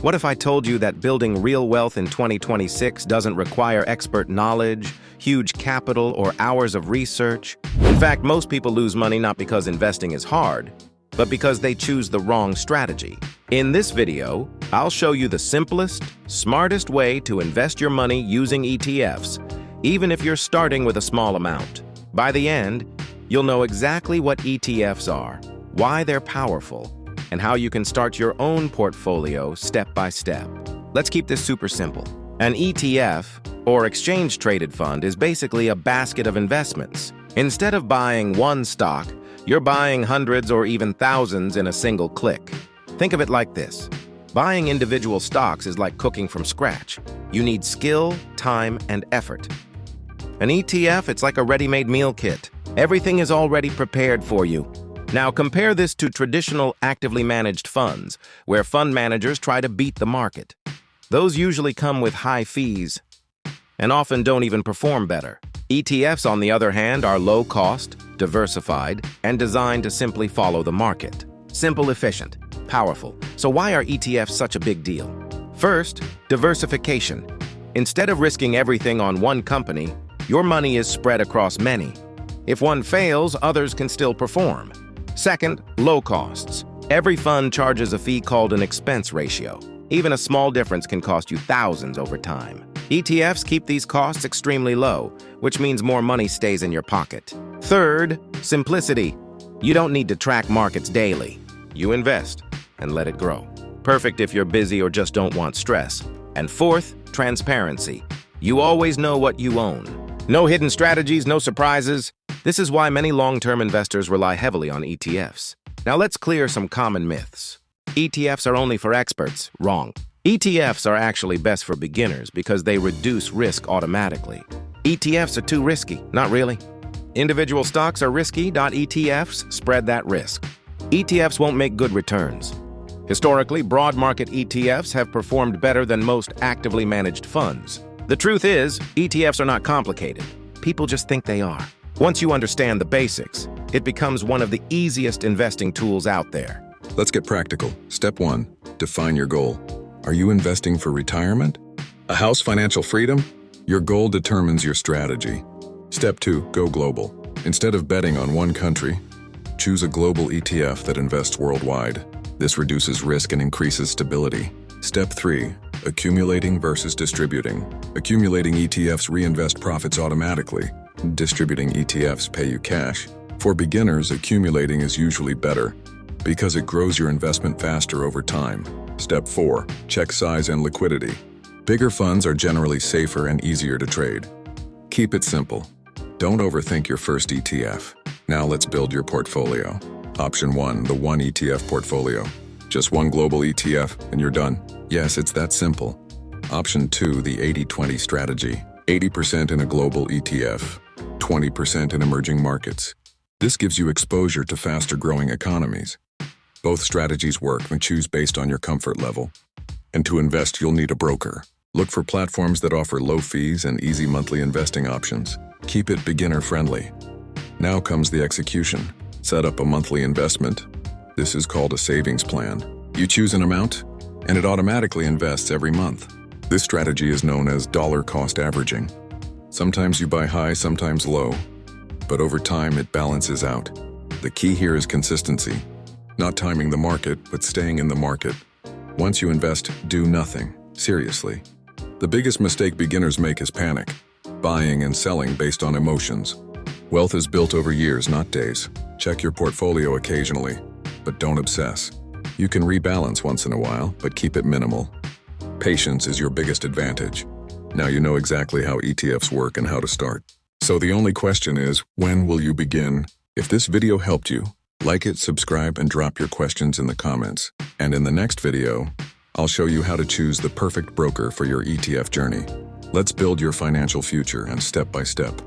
What if I told you that building real wealth in 2026 doesn't require expert knowledge, huge capital, or hours of research? In fact, most people lose money not because investing is hard, but because they choose the wrong strategy. In this video, I'll show you the simplest, smartest way to invest your money using ETFs, even if you're starting with a small amount. By the end, you'll know exactly what ETFs are, why they're powerful, and how you can start your own portfolio step by step. Let's keep this super simple. An ETF, or exchange-traded fund, is basically a basket of investments. Instead of buying one stock, you're buying hundreds or even thousands in a single click. Think of it like this. Buying individual stocks is like cooking from scratch. You need skill, time, and effort. An ETF, it's like a ready-made meal kit. Everything is already prepared for you. Now compare this to traditional actively managed funds, where fund managers try to beat the market. Those usually come with high fees and often don't even perform better. ETFs, on the other hand, are low cost, diversified, and designed to simply follow the market. Simple, efficient, powerful. So why are ETFs such a big deal? First, diversification. Instead of risking everything on one company, your money is spread across many. If one fails, others can still perform. Second, low costs. Every fund charges a fee called an expense ratio. Even a small difference can cost you thousands over time. ETFs keep these costs extremely low, which means more money stays in your pocket. Third, simplicity. You don't need to track markets daily. You invest and let it grow. Perfect if you're busy or just don't want stress. And fourth, transparency. You always know what you own. No hidden strategies, no surprises. This is why many long-term investors rely heavily on ETFs. Now let's clear some common myths. ETFs are only for experts. Wrong. ETFs are actually best for beginners because they reduce risk automatically. ETFs are too risky. Not really. Individual stocks are risky. ETFs spread that risk. ETFs won't make good returns. Historically, broad market ETFs have performed better than most actively managed funds. The truth is, ETFs are not complicated. People just think they are. Once you understand the basics, it becomes one of the easiest investing tools out there. Let's get practical. Step 1. Define your goal. Are you investing for retirement? A house, financial freedom? Your goal determines your strategy. Step 2. Go global. Instead of betting on one country, choose a global ETF that invests worldwide. This reduces risk and increases stability. Step 3. Accumulating versus distributing. Accumulating ETFs reinvest profits automatically. Distributing ETFs pay you cash. For beginners, accumulating is usually better because it grows your investment faster over time. Step 4. Check size and liquidity. Bigger funds are generally safer and easier to trade. Keep it simple. Don't overthink your first ETF. Now let's build your portfolio. Option 1, the one ETF portfolio. Just one global ETF and you're done. Yes, it's that simple. Option 2, the 80-20 strategy. 80% in a global ETF, 20% in emerging markets. This gives you exposure to faster-growing economies. Both strategies work when choose based on your comfort level. And to invest, you'll need a broker. Look for platforms that offer low fees and easy monthly investing options. Keep it beginner-friendly. Now comes the execution. Set up a monthly investment. This is called a savings plan. You choose an amount, and it automatically invests every month. This strategy is known as dollar cost averaging. Sometimes you buy high, sometimes low, but over time it balances out. The key here is consistency. Not timing the market, but staying in the market. Once you invest, do nothing. Seriously. The biggest mistake beginners make is panic. Buying and selling based on emotions. Wealth is built over years, not days. Check your portfolio occasionally, but don't obsess. You can rebalance once in a while, but keep it minimal. Patience is your biggest advantage. Now you know exactly how ETFs work and how to start. So the only question is, when will you begin? If this video helped you, like it, subscribe, and drop your questions in the comments. And in the next video, I'll show you how to choose the perfect broker for your ETF journey. Let's build your financial future and step by step.